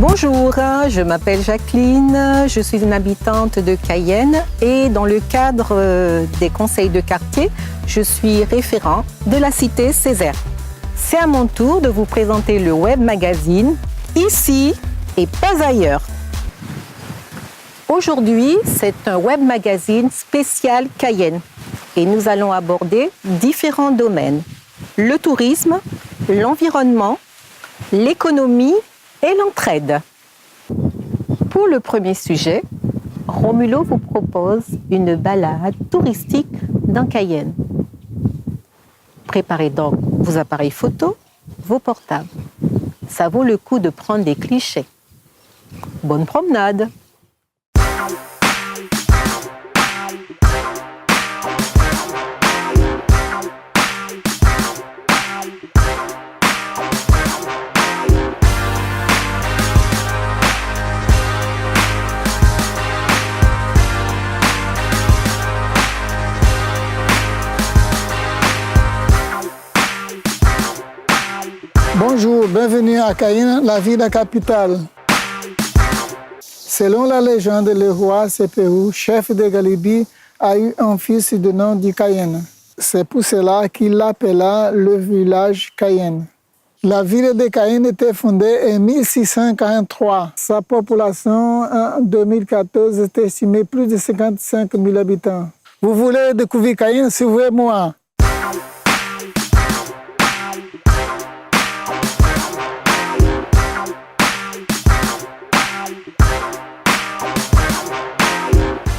Bonjour, je m'appelle Jacqueline, je suis une habitante de Cayenne et dans le cadre des conseils de quartier, je suis référent de la cité Césaire. C'est à mon tour de vous présenter le web magazine Ici et pas ailleurs. Aujourd'hui, c'est un web magazine spécial Cayenne et nous allons aborder différents domaines. Le tourisme, l'environnement, l'économie et l'entraide. Pour le premier sujet, Romulo vous propose une balade touristique dans Cayenne. Préparez donc vos appareils photo, vos portables. Ça vaut le coup de prendre des clichés. Bonne promenade! Bonjour, bienvenue à Cayenne, la ville capitale. Selon la légende, le roi Sépérou, chef de Galibi, a eu un fils de nom de Cayenne. C'est pour cela qu'il l'appela le village Cayenne. La ville de Cayenne était fondée en 1643. Sa population en 2014 est estimée plus de 55 000 habitants. Vous voulez découvrir Cayenne? Suivez-moi.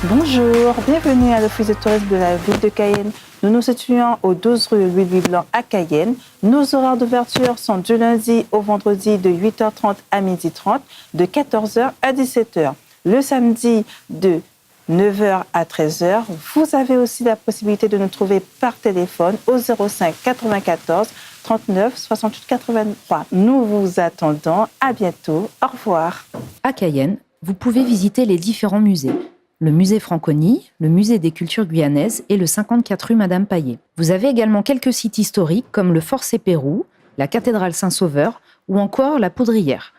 Bonjour, bienvenue à l'Office de tourisme de la ville de Cayenne. Nous nous situons au 12 rue Louis Blanc à Cayenne. Nos horaires d'ouverture sont du lundi au vendredi de 8h30 à 12h30, de 14h à 17h. Le samedi de 9h à 13h. Vous avez aussi la possibilité de nous trouver par téléphone au 05 94 39 68 83. Nous vous attendons. À bientôt. Au revoir. À Cayenne, vous pouvez visiter les différents musées. Le musée Franconie, le musée des cultures guyanaises et le 54 rue Madame Paillet. Vous avez également quelques sites historiques comme le Fort Sépérou, la cathédrale Saint-Sauveur ou encore la Poudrière.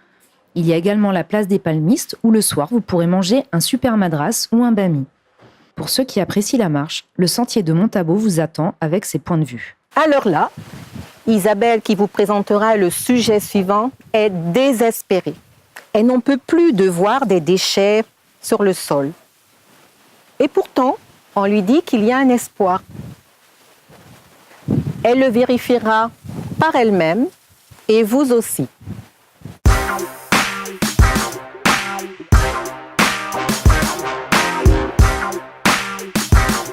Il y a également la place des Palmistes où le soir vous pourrez manger un super madras ou un bami. Pour ceux qui apprécient la marche, le sentier de Montabo vous attend avec ses points de vue. Alors là, Isabelle qui vous présentera le sujet suivant est désespérée. Elle n'en peut plus de voir des déchets sur le sol. Et pourtant, on lui dit qu'il y a un espoir. Elle le vérifiera par elle-même et vous aussi.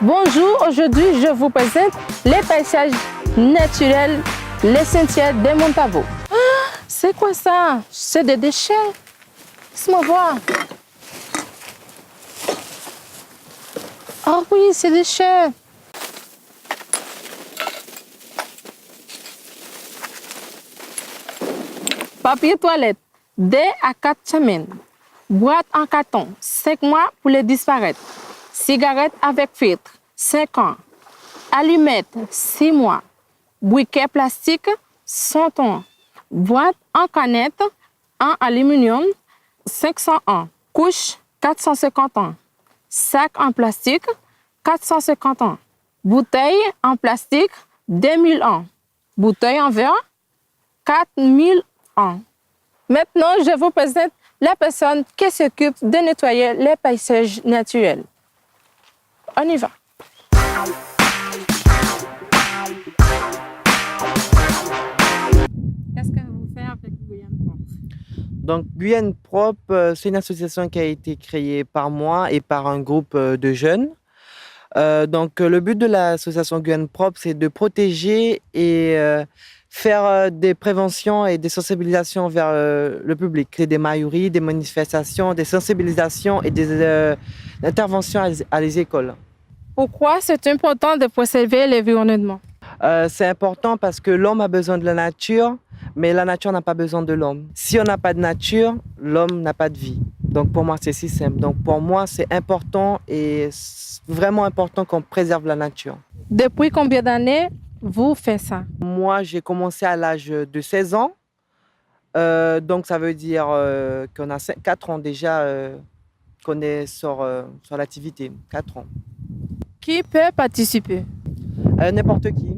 Bonjour, aujourd'hui je vous présente les paysages naturels, les sentiers de Montabo. Ah, c'est quoi ça? C'est des déchets. Laisse-moi voir. Ah oui, c'est des déchets. Papier toilette, 2 à 4 semaines. Boîte en carton, 5 mois pour les disparaître. Cigarette avec filtre, 5 ans. Allumettes, 6 mois. Briquet plastique, 100 ans. Boîte en canette, en aluminium, 500 ans. Couche, 450 ans. Sac en plastique, 450 ans. Bouteille en plastique, 2000 ans. Bouteille en verre, 4000 ans. Maintenant, je vous présente la personne qui s'occupe de nettoyer les paysages naturels. On y va. Qu'est-ce que vous faites avec Guyane Propre? Donc, Guyane Propre, c'est une association qui a été créée par moi et par un groupe de jeunes. Le but de l'association Guyane Propre, c'est de protéger et faire des préventions et des sensibilisations vers le public. C'est des maïouris, des manifestations, des sensibilisations et des interventions à les écoles. Pourquoi c'est important de préserver l'environnement? C'est important parce que l'homme a besoin de la nature, mais la nature n'a pas besoin de l'homme. Si on n'a pas de nature, l'homme n'a pas de vie. Donc pour moi, c'est si simple. Donc pour moi, c'est important et vraiment important qu'on préserve la nature. Depuis combien d'années vous faites ça? Moi, j'ai commencé à l'âge de 16 ans Donc, ça veut dire qu'on a 4 ans déjà qu'on est sur l'activité. 4 ans. Qui peut participer? N'importe qui.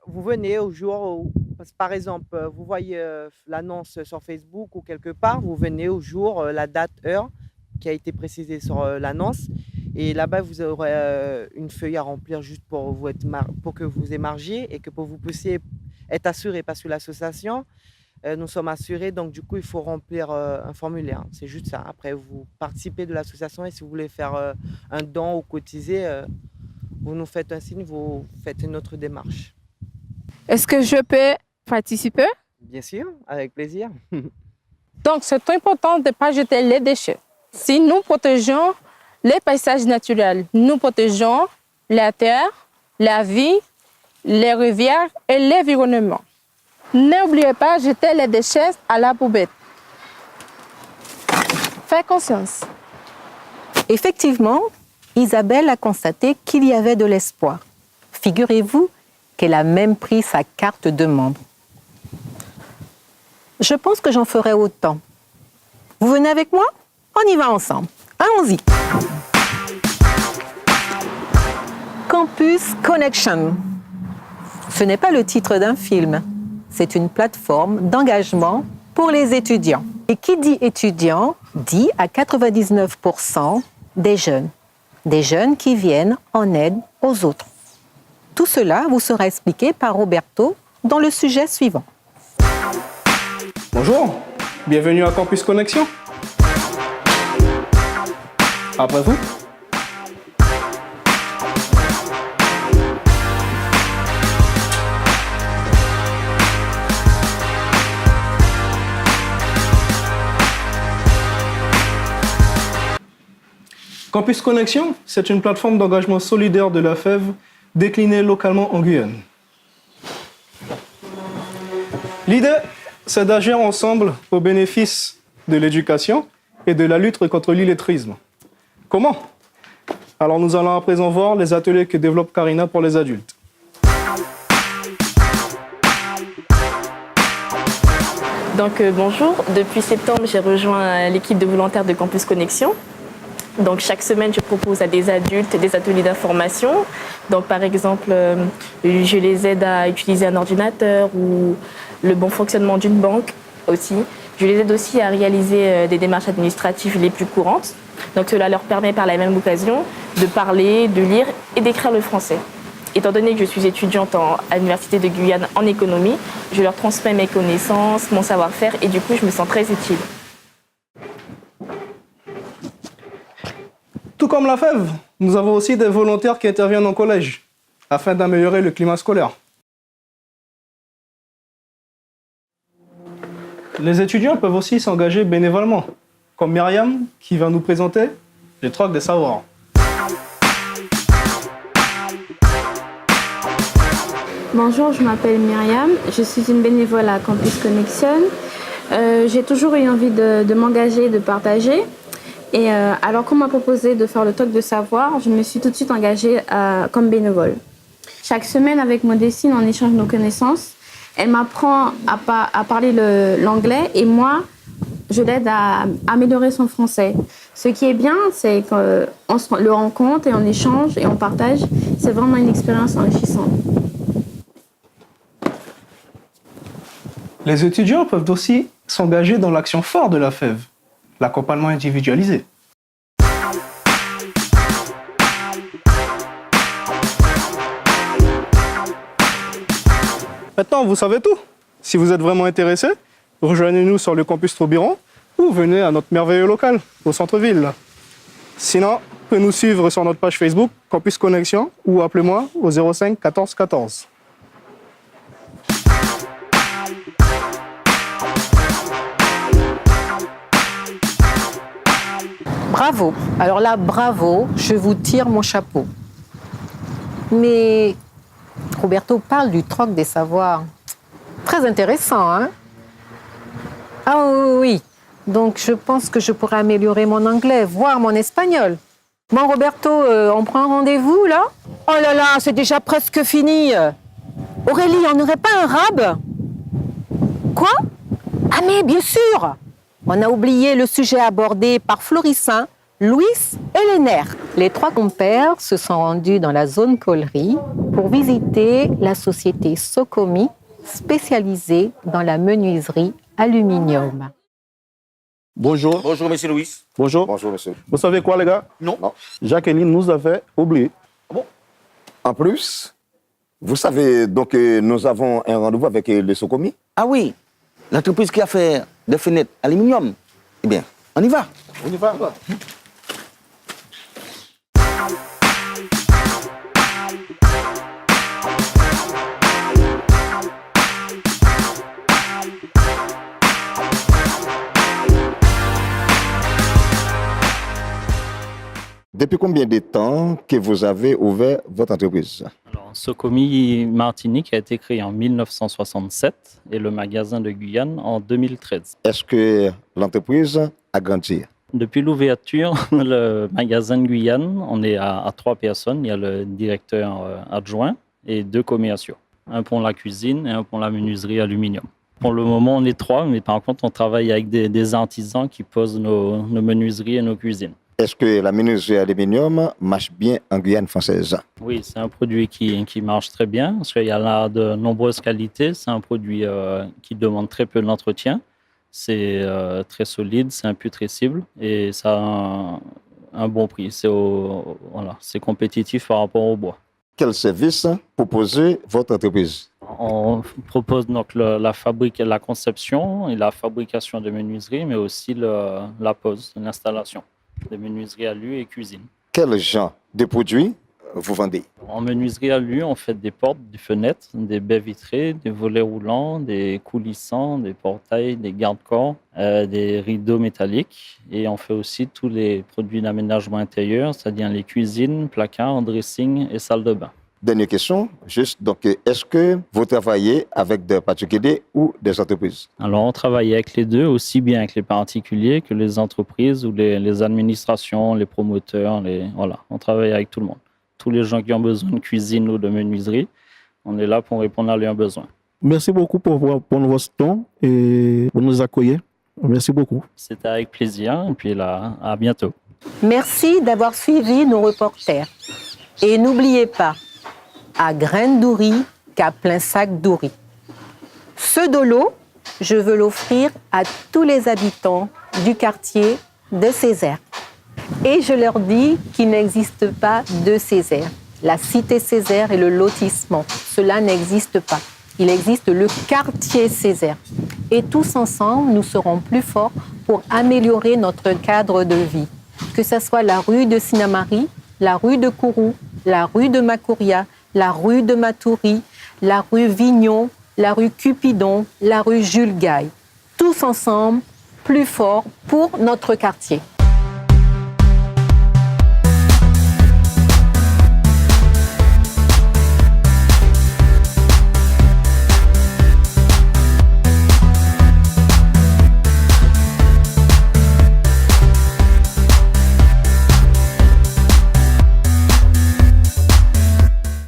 Vous venez au jour où, par exemple, vous voyez l'annonce sur Facebook ou quelque part, vous venez au jour, la date, heure qui a été précisée sur l'annonce. Et là-bas, vous aurez une feuille à remplir juste pour que vous émargiez et que pour vous puissiez être assuré. Parce que l'association, nous sommes assurés, donc du coup, il faut remplir un formulaire. C'est juste ça. Après, vous participez de l'association et si vous voulez faire un don ou cotiser, vous nous faites un signe, vous faites une autre démarche. Est-ce que je peux participer? Bien sûr, avec plaisir. Donc, c'est important de ne pas jeter les déchets. Si nous protégeons les paysages naturels, nous protégeons la terre, la vie, les rivières et l'environnement. N'oubliez pas de jeter les déchets à la poubelle. Faites conscience. Effectivement, Isabelle a constaté qu'il y avait de l'espoir. Figurez-vous qu'elle a même pris sa carte de membre. Je pense que j'en ferai autant. Vous venez avec moi? On y va ensemble. Allons-y. Campus Connection. Ce n'est pas le titre d'un film. C'est une plateforme d'engagement pour les étudiants. Et qui dit étudiant dit à 99% des jeunes. Des jeunes qui viennent en aide aux autres. Tout cela vous sera expliqué par Roberto dans le sujet suivant. Bonjour, bienvenue à Campus Connexion. Après vous. Campus Connexion, c'est une plateforme d'engagement solidaire de la FEV déclinée localement en Guyane. L'idée, c'est d'agir ensemble au bénéfice de l'éducation et de la lutte contre l'illettrisme. Comment? Alors nous allons à présent voir les ateliers que développe Karina pour les adultes. Donc bonjour, depuis septembre j'ai rejoint l'équipe de volontaires de Campus Connexion. Donc chaque semaine je propose à des adultes des ateliers d'information. Donc par exemple je les aide à utiliser un ordinateur ou le bon fonctionnement d'une banque aussi. Je les aide aussi à réaliser des démarches administratives les plus courantes. Donc cela leur permet par la même occasion de parler, de lire et d'écrire le français. Étant donné que je suis étudiante à l'Université de Guyane en économie, je leur transmets mes connaissances, mon savoir-faire et du coup je me sens très utile. Tout comme la FEV, nous avons aussi des volontaires qui interviennent en collège afin d'améliorer le climat scolaire. Les étudiants peuvent aussi s'engager bénévolement, comme Myriam qui va nous présenter les trocs des savoirs. Bonjour, je m'appelle Myriam, je suis une bénévole à Campus Connection. J'ai toujours eu envie de m'engager, de partager. Et alors qu'on m'a proposé de faire le talk de savoir, je me suis tout de suite engagée comme bénévole. Chaque semaine, avec Modestine, on échange nos connaissances. Elle m'apprend à parler l'anglais et moi, je l'aide à améliorer son français. Ce qui est bien, c'est qu'on se le rencontre et on échange et on partage. C'est vraiment une expérience enrichissante. Les étudiants peuvent aussi s'engager dans l'action phare de la FEV, l'accompagnement individualisé. Maintenant, vous savez tout. Si vous êtes vraiment intéressé, rejoignez-nous sur le campus Troubiron ou venez à notre merveilleux local, au centre-ville. Sinon, vous pouvez nous suivre sur notre page Facebook, Campus Connexion, ou appelez-moi au 05 14 14. Bravo. Alors là, bravo, je vous tire mon chapeau. Mais Roberto parle du troc des savoirs. Très intéressant, hein? Ah oui. Donc je pense que je pourrais améliorer mon anglais, voire mon espagnol. Bon, Roberto, on prend un rendez-vous, là? Oh là là, c'est déjà presque fini. Aurélie, on n'aurait pas un rab? Quoi? Ah mais bien sûr! On a oublié le sujet abordé par Florissant, Louis et Léner. Les trois compères se sont rendus dans la zone Collery pour visiter la société Socomi, spécialisée dans la menuiserie aluminium. Bonjour. Bonjour, monsieur Louis. Bonjour. Bonjour, monsieur. Vous savez quoi, les gars? Non. Jacqueline nous avait oublié. En plus, vous savez donc que nous avons un rendez-vous avec le Socomi? Ah oui, l'entreprise qui a fait des fenêtres aluminium. Eh bien, on y va. On y va. Depuis combien de temps que vous avez ouvert votre entreprise? Alors, Socomi Martinique a été créé en 1967 et le magasin de Guyane en 2013. Est-ce que l'entreprise a grandi? Depuis l'ouverture, le magasin de Guyane, on est à 3 personnes. Il y a le directeur adjoint et 2 commerciaux. Un pour la cuisine et un pour la menuiserie aluminium. Pour le moment, on est 3, mais par contre, on travaille avec des artisans qui posent nos menuiseries et nos cuisines. Est-ce que la menuiserie aluminium marche bien en Guyane française? Oui, c'est un produit qui marche très bien parce qu'il y a là de nombreuses qualités. C'est un produit qui demande très peu d'entretien. C'est très solide, c'est imputrescible et ça a un bon prix. C'est compétitif par rapport au bois. Quel service proposez votre entreprise? On propose donc la conception et la fabrication de menuiseries, mais aussi la pose, l'installation de menuiseries alu et cuisine. Quel genre de produits vous vendez? En menuiserie alu, on fait des portes, des fenêtres, des baies vitrées, des volets roulants, des coulissants, des portails, des garde-corps, des rideaux métalliques. Et on fait aussi tous les produits d'aménagement intérieur, c'est-à-dire les cuisines, placards, dressing et salles de bain. Dernière question, juste, donc, est-ce que vous travaillez avec des particuliers ou des entreprises? Alors, on travaille avec les deux, aussi bien avec les particuliers que les entreprises ou les administrations, les promoteurs, voilà, on travaille avec tout le monde. Tous les gens qui ont besoin de cuisine ou de menuiserie, on est là pour répondre à leurs besoins. Merci beaucoup pour votre temps et pour nous accueillir. Merci beaucoup. C'était avec plaisir et puis là, à bientôt. Merci d'avoir suivi nos reporters. Et n'oubliez pas, à graines d'ouri qu'à plein sac d'ouri. Ce dolo, je veux l'offrir à tous les habitants du quartier de Césaire. Et je leur dis qu'il n'existe pas de Césaire. La cité Césaire et le lotissement, cela n'existe pas. Il existe le quartier Césaire. Et tous ensemble, nous serons plus forts pour améliorer notre cadre de vie. Que ce soit la rue de Sinamari, la rue de Kourou, la rue de Makouria, la rue de Matoury, la rue Vignon, la rue Cupidon, la rue Jules Gaille. Tous ensemble, plus forts pour notre quartier.